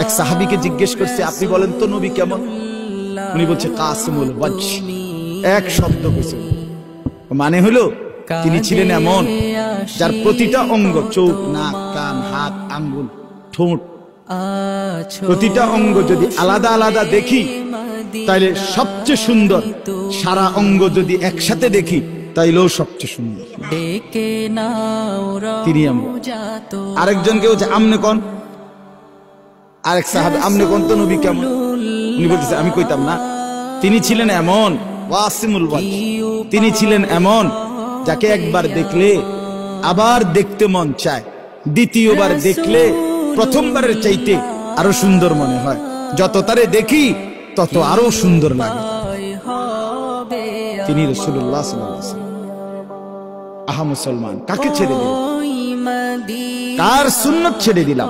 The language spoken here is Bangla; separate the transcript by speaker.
Speaker 1: এক সাহাবীকে জিজ্ঞেস করছে, আপনি বলেন তো নবী কেমন? উনি বলছে কাসিমুল ওয়াজহ। এক শব্দ কইছে, মানে হলো তিনি ছিলেন এমন যার প্রতিটা অঙ্গ, চোখ, নাক, কান, হাত, আঙ্গুল, ঠোঁট, প্রতিটা অঙ্গ যদি আলাদা আলাদা দেখি তাইলে সবচেয়ে সুন্দর, সারা অঙ্গ যদি একসাথে দেখি তাইলেও সবচেয়ে সুন্দর। তিনি এমন। আরেকজনকে বলছে আমনে কোন, আরেক সাহাবী আমনে কোন তো নবী কেমন? উনি বলতেছে আমি কইতাম না। তিনি ছিলেন এমন ওয়াসিমুল ওয়াজহ, তিনি ছিলেন এমন যাকে একবার দেখলে আবার দেখতে মন চায়, দ্বিতীয়বার দেখলে প্রথমবারের চাইতে আরো সুন্দর মনে হয়, যত তারে দেখি তত আরো সুন্দর লাগে। তিনি রাসূলুল্লাহ সাল্লাল্লাহু আলাইহি ওয়াসাল্লাম। আহা মুসলমান, কাকে ছেড়ে দিলাম? কার সুন্নাত ছেড়ে দিলাম?